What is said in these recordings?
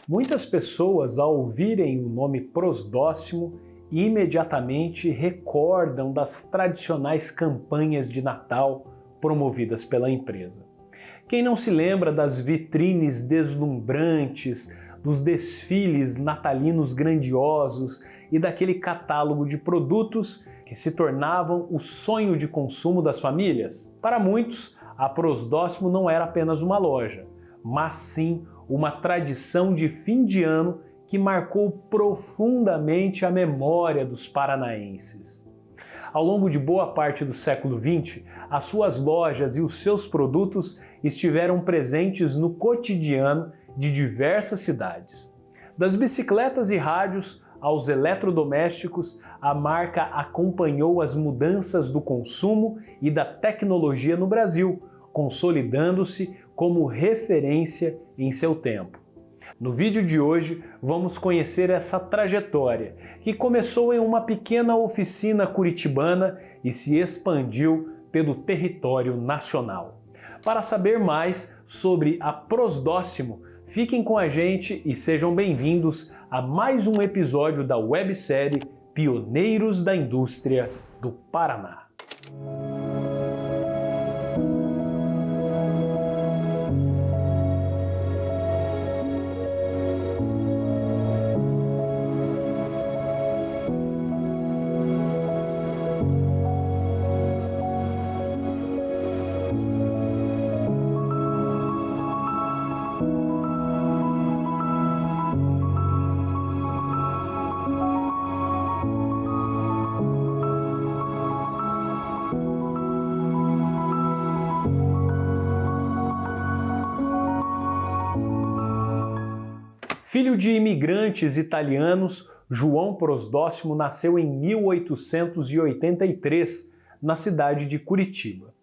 Muitas pessoas, ao ouvirem o nome Prosdóximo, imediatamente recordam das tradicionais campanhas de Natal promovidas pela empresa. Quem não se lembra das vitrines deslumbrantes, dos desfiles natalinos grandiosos e daquele catálogo de produtos que se tornavam o sonho de consumo das famílias? Para muitos, a Prosdóximo não era apenas uma loja, mas sim uma tradição de fim de ano que marcou profundamente a memória dos paranaenses. Ao longo de boa parte do século XX, as suas lojas e os seus produtos estiveram presentes no cotidiano de diversas cidades. Das bicicletas e rádios aos eletrodomésticos, a marca acompanhou as mudanças do consumo e da tecnologia no Brasil, consolidando-se como referência em seu tempo. No vídeo de hoje, vamos conhecer essa trajetória, que começou em uma pequena oficina curitibana e se expandiu pelo território nacional. Para saber mais sobre a Prosdóximo, fiquem com a gente e sejam bem-vindos a mais um episódio da websérie Pioneiros da Indústria do Paraná. Filho de imigrantes italianos, João Prosdóximo nasceu em 1883, na cidade de Curitiba.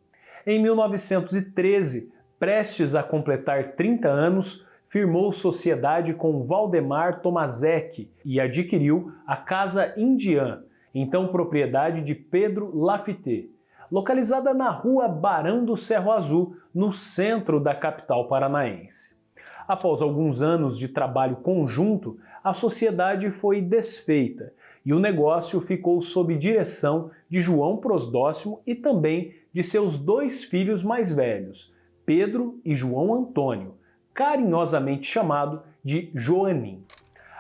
Em 1913, prestes a completar 30 anos, firmou sociedade com Valdemar Tomaszek e adquiriu a Casa Indian, então propriedade de Pedro Laffitte, localizada na rua Barão do Cerro Azul, no centro da capital paranaense. Após alguns anos de trabalho conjunto, a sociedade foi desfeita e o negócio ficou sob direção de João Prosdóximo e também de seus dois filhos mais velhos, Pedro e João Antônio, carinhosamente chamado de Joanim.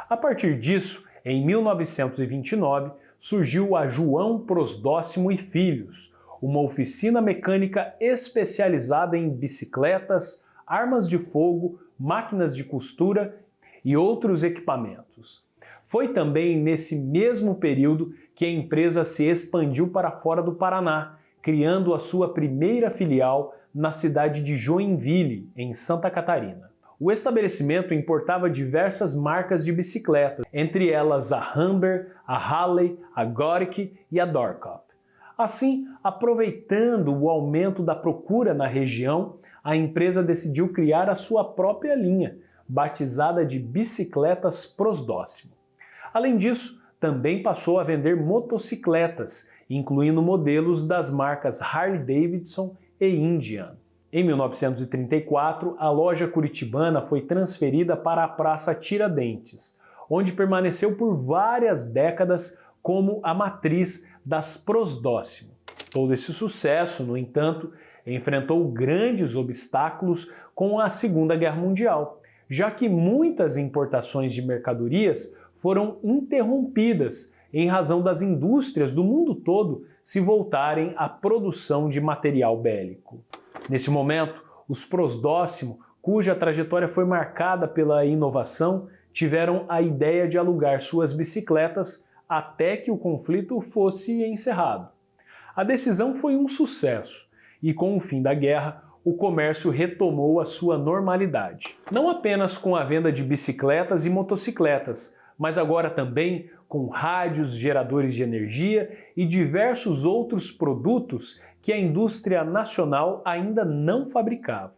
A partir disso, em 1929, surgiu a João Prosdóximo e Filhos, uma oficina mecânica especializada em bicicletas, armas de fogo, máquinas de costura e outros equipamentos. Foi também nesse mesmo período que a empresa se expandiu para fora do Paraná, criando a sua primeira filial na cidade de Joinville, em Santa Catarina. O estabelecimento importava diversas marcas de bicicletas, entre elas a Humber, a Harley, a Gorick e a Dorcop. Assim, aproveitando o aumento da procura na região, a empresa decidiu criar a sua própria linha, batizada de Bicicletas Prosdóximo. Além disso, também passou a vender motocicletas, incluindo modelos das marcas Harley-Davidson e Indian. Em 1934, a loja curitibana foi transferida para a Praça Tiradentes, onde permaneceu por várias décadas como a matriz das Prosdóximo. Todo esse sucesso, no entanto, enfrentou grandes obstáculos com a Segunda Guerra Mundial, já que muitas importações de mercadorias foram interrompidas em razão das indústrias do mundo todo se voltarem à produção de material bélico. Nesse momento, os Prosdóximo, cuja trajetória foi marcada pela inovação, tiveram a ideia de alugar suas bicicletas até que o conflito fosse encerrado. A decisão foi um sucesso e, com o fim da guerra, o comércio retomou a sua normalidade. Não apenas com a venda de bicicletas e motocicletas, mas agora também com rádios, geradores de energia e diversos outros produtos que a indústria nacional ainda não fabricava.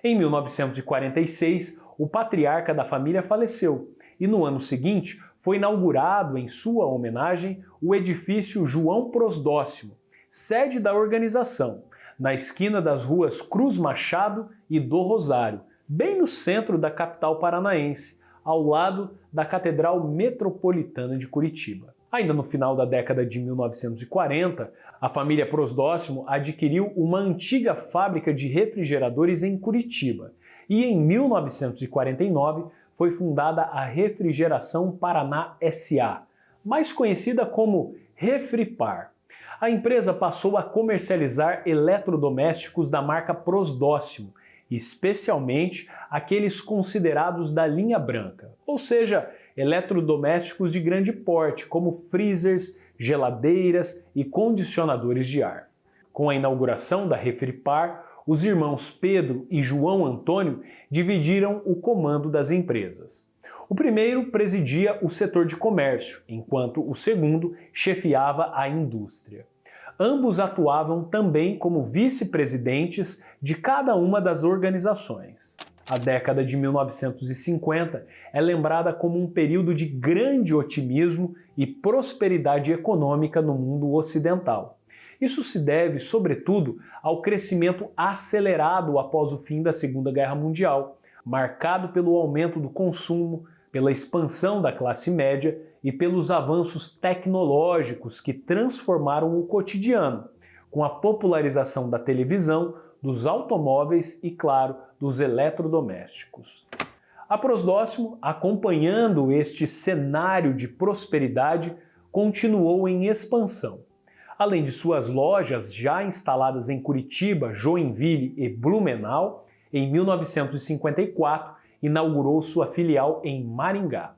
Em 1946, o patriarca da família faleceu e no ano seguinte foi inaugurado em sua homenagem o edifício João Prosdóximo, sede da organização, na esquina das ruas Cruz Machado e do Rosário, bem no centro da capital paranaense, ao lado da Catedral Metropolitana de Curitiba. Ainda no final da década de 1940, a família Prosdóximo adquiriu uma antiga fábrica de refrigeradores em Curitiba e em 1949 foi fundada a Refrigeração Paraná S.A., mais conhecida como Refripar. A empresa passou a comercializar eletrodomésticos da marca Prosdóximo, especialmente aqueles considerados da linha branca, ou seja, eletrodomésticos de grande porte, como freezers, geladeiras e condicionadores de ar. Com a inauguração da Refripar, os irmãos Pedro e João Antônio dividiram o comando das empresas. O primeiro presidia o setor de comércio, enquanto o segundo chefiava a indústria. Ambos atuavam também como vice-presidentes de cada uma das organizações. A década de 1950 é lembrada como um período de grande otimismo e prosperidade econômica no mundo ocidental. Isso se deve, sobretudo, ao crescimento acelerado após o fim da Segunda Guerra Mundial, marcado pelo aumento do consumo, pela expansão da classe média e pelos avanços tecnológicos que transformaram o cotidiano, com a popularização da televisão, dos automóveis e, claro, dos eletrodomésticos. A Prosdóximo, acompanhando este cenário de prosperidade, continuou em expansão. Além de suas lojas já instaladas em Curitiba, Joinville e Blumenau, em 1954 inaugurou sua filial em Maringá.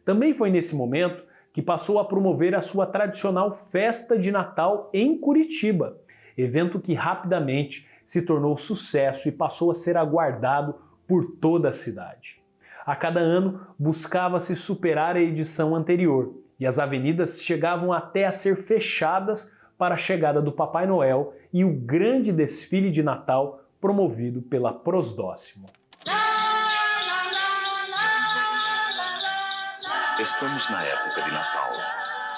Também foi nesse momento que passou a promover a sua tradicional festa de Natal em Curitiba, evento que rapidamente se tornou sucesso e passou a ser aguardado por toda a cidade. A cada ano buscava-se superar a edição anterior e as avenidas chegavam até a ser fechadas para a chegada do Papai Noel e o grande desfile de Natal promovido pela Prosdóximo. Estamos na época de Natal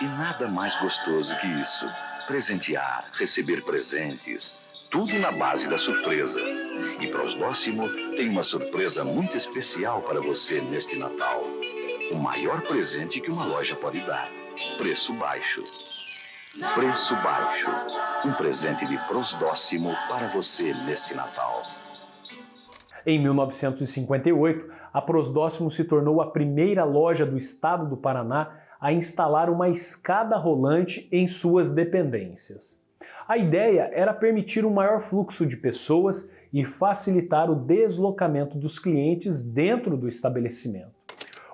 e nada mais gostoso que isso. Presentear, receber presentes, tudo na base da surpresa. E Prosdóximo tem uma surpresa muito especial para você neste Natal. O maior presente que uma loja pode dar. Preço baixo. Preço baixo. Um presente de Prosdóximo para você neste Natal. Em 1958, a Prosdóximo se tornou a primeira loja do estado do Paraná a instalar uma escada rolante em suas dependências. A ideia era permitir um maior fluxo de pessoas e facilitar o deslocamento dos clientes dentro do estabelecimento.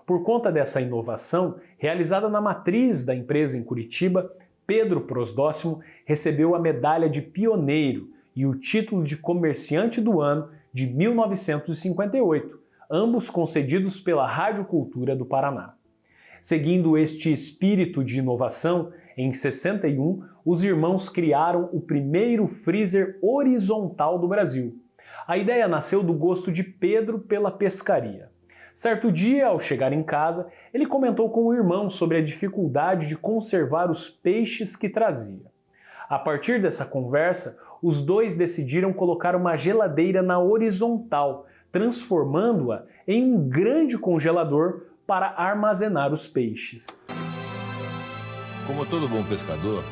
Por conta dessa inovação, realizada na matriz da empresa em Curitiba, Pedro Prosdóximo recebeu a medalha de pioneiro e o título de comerciante do ano de 1958, ambos concedidos pela Rádio Cultura do Paraná. Seguindo este espírito de inovação, em 61, os irmãos criaram o primeiro freezer horizontal do Brasil. A ideia nasceu do gosto de Pedro pela pescaria. Certo dia, ao chegar em casa, ele comentou com o irmão sobre a dificuldade de conservar os peixes que trazia. A partir dessa conversa, os dois decidiram colocar uma geladeira na horizontal, transformando-a em um grande congelador para armazenar os peixes. Como todo bom pescador,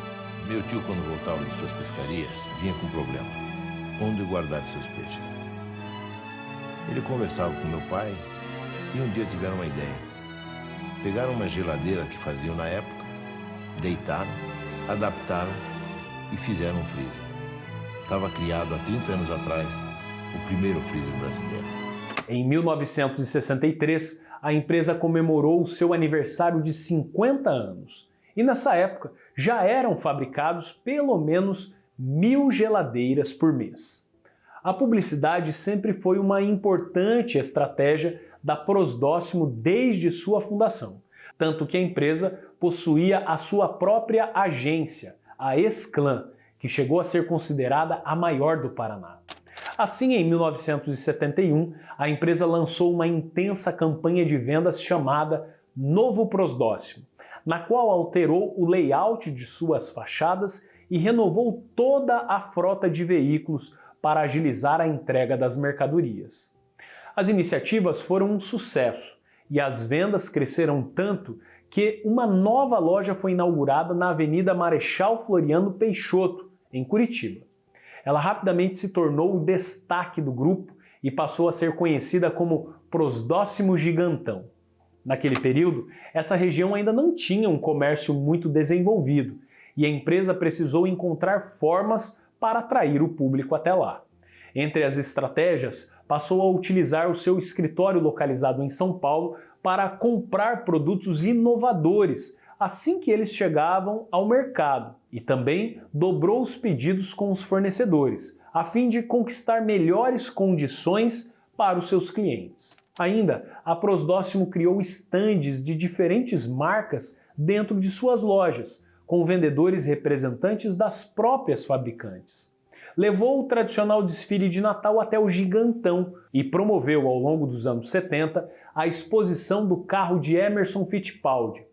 meu tio, quando voltava de suas pescarias, vinha com um problema: onde guardar seus peixes. Ele conversava com meu pai e um dia tiveram uma ideia. Pegaram uma geladeira que faziam na época, deitaram, adaptaram e fizeram um freezer. Estava criado há 30 anos atrás o primeiro freezer brasileiro. Em 1963, a empresa comemorou o seu aniversário de 50 anos. E nessa época já eram fabricados pelo menos 1.000 geladeiras por mês. A publicidade sempre foi uma importante estratégia da Prosdóximo desde sua fundação, tanto que a empresa possuía a sua própria agência, a Esclan, que chegou a ser considerada a maior do Paraná. Assim, em 1971, a empresa lançou uma intensa campanha de vendas chamada Novo Prosdóximo, na qual alterou o layout de suas fachadas e renovou toda a frota de veículos para agilizar a entrega das mercadorias. As iniciativas foram um sucesso e as vendas cresceram tanto que uma nova loja foi inaugurada na Avenida Marechal Floriano Peixoto, em Curitiba. Ela rapidamente se tornou o destaque do grupo e passou a ser conhecida como Prosdóximo Gigantão. Naquele período, essa região ainda não tinha um comércio muito desenvolvido e a empresa precisou encontrar formas para atrair o público até lá. Entre as estratégias, passou a utilizar o seu escritório localizado em São Paulo para comprar produtos inovadores assim que eles chegavam ao mercado e também dobrou os pedidos com os fornecedores, a fim de conquistar melhores condições para os seus clientes. Ainda, a Prosdóximo criou estandes de diferentes marcas dentro de suas lojas, com vendedores representantes das próprias fabricantes. Levou o tradicional desfile de Natal até o Gigantão e promoveu ao longo dos anos 70 a exposição do carro de Emerson Fittipaldi,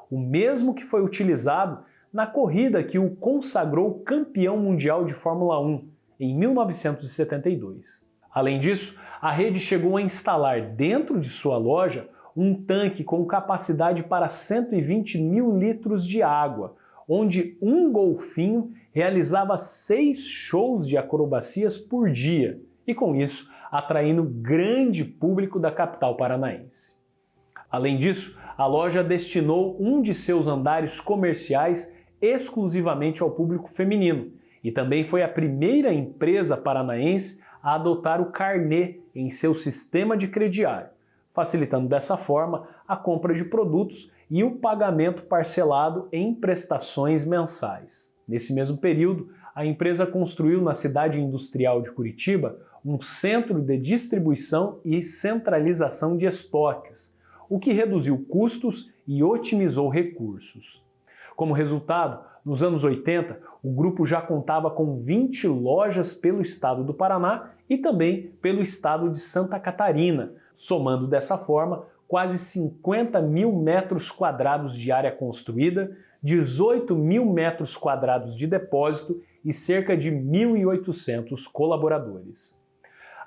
o mesmo que foi utilizado na corrida que o consagrou campeão mundial de Fórmula 1 em 1972. Além disso, a rede chegou a instalar dentro de sua loja um tanque com capacidade para 120 mil litros de água, onde um golfinho realizava 6 shows de acrobacias por dia e, com isso, atraindo grande público da capital paranaense. Além disso, a loja destinou um de seus andares comerciais exclusivamente ao público feminino e também foi a primeira empresa paranaense a adotar o carnê em seu sistema de crediário, facilitando dessa forma a compra de produtos e o pagamento parcelado em prestações mensais. Nesse mesmo período, a empresa construiu na cidade industrial de Curitiba um centro de distribuição e centralização de estoques, o que reduziu custos e otimizou recursos. Como resultado, nos anos 80, o grupo já contava com 20 lojas pelo estado do Paraná e também pelo estado de Santa Catarina, somando dessa forma quase 50 mil metros quadrados de área construída, 18 mil metros quadrados de depósito e cerca de 1.800 colaboradores.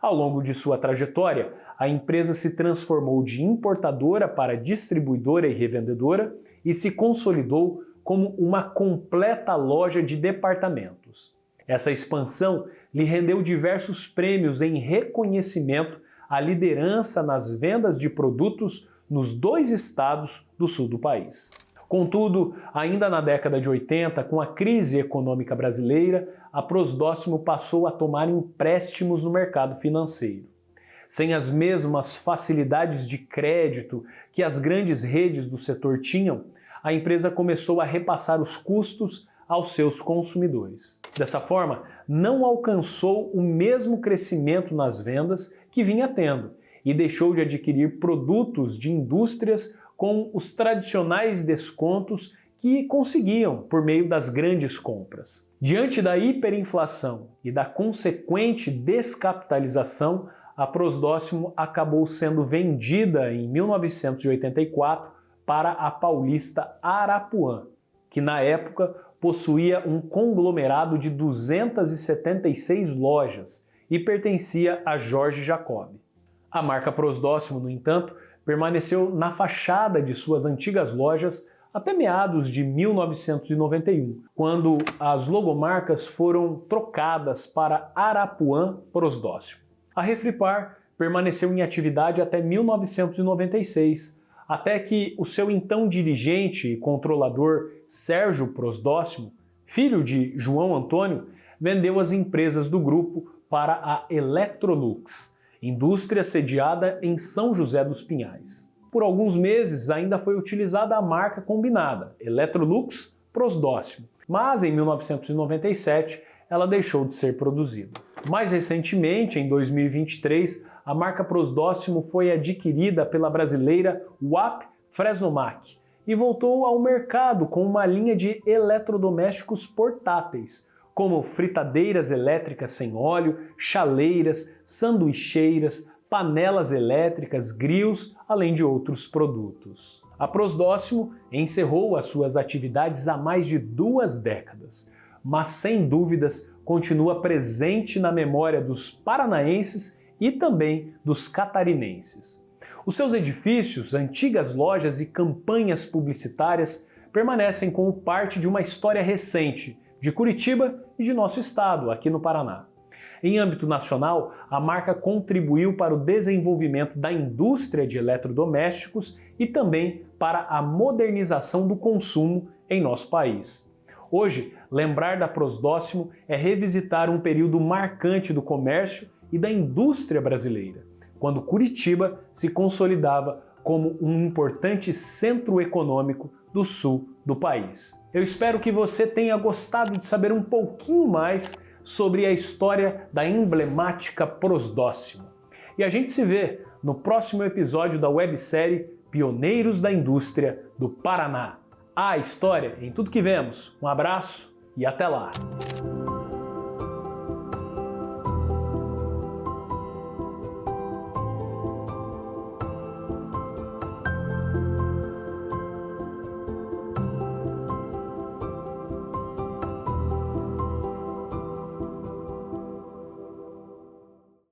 Ao longo de sua trajetória, a empresa se transformou de importadora para distribuidora e revendedora e se consolidou como uma completa loja de departamentos. Essa expansão lhe rendeu diversos prêmios em reconhecimento à liderança nas vendas de produtos nos 2 estados do sul do país. Contudo, ainda na década de 80, com a crise econômica brasileira, a Prosdóximo passou a tomar empréstimos no mercado financeiro. Sem as mesmas facilidades de crédito que as grandes redes do setor tinham, a empresa começou a repassar os custos aos seus consumidores. Dessa forma, não alcançou o mesmo crescimento nas vendas que vinha tendo e deixou de adquirir produtos de indústrias com os tradicionais descontos que conseguiam por meio das grandes compras. Diante da hiperinflação e da consequente descapitalização, a Prosdóximo acabou sendo vendida em 1984 para a paulista Arapuã, que na época possuía um conglomerado de 276 lojas e pertencia a Jorge Jacob. A marca Prosdóximo, no entanto, permaneceu na fachada de suas antigas lojas até meados de 1991, quando as logomarcas foram trocadas para Arapuã Prosdóximo. A Refripar permaneceu em atividade até 1996, até que o seu então dirigente e controlador Sérgio Prosdóximo, filho de João Antônio, vendeu as empresas do grupo para a Electrolux, indústria sediada em São José dos Pinhais. Por alguns meses ainda foi utilizada a marca combinada, Electrolux Prosdóximo, mas em 1997 ela deixou de ser produzida. Mais recentemente, em 2023, a marca Prosdóximo foi adquirida pela brasileira Wap Fresnomac e voltou ao mercado com uma linha de eletrodomésticos portáteis, como fritadeiras elétricas sem óleo, chaleiras, sanduicheiras, panelas elétricas, grills, além de outros produtos. A Prosdóximo encerrou as suas atividades há mais de 2 décadas, mas sem dúvidas continua presente na memória dos paranaenses e também dos catarinenses. Os seus edifícios, antigas lojas e campanhas publicitárias permanecem como parte de uma história recente de Curitiba e de nosso estado, aqui no Paraná. Em âmbito nacional, a marca contribuiu para o desenvolvimento da indústria de eletrodomésticos e também para a modernização do consumo em nosso país. Hoje, lembrar da Prosdóximo é revisitar um período marcante do comércio e da indústria brasileira, quando Curitiba se consolidava como um importante centro econômico do sul do país. Eu espero que você tenha gostado de saber um pouquinho mais sobre a história da emblemática Prosdóximo. E a gente se vê no próximo episódio da websérie Pioneiros da Indústria do Paraná. A história em tudo que vemos. Um abraço e até lá!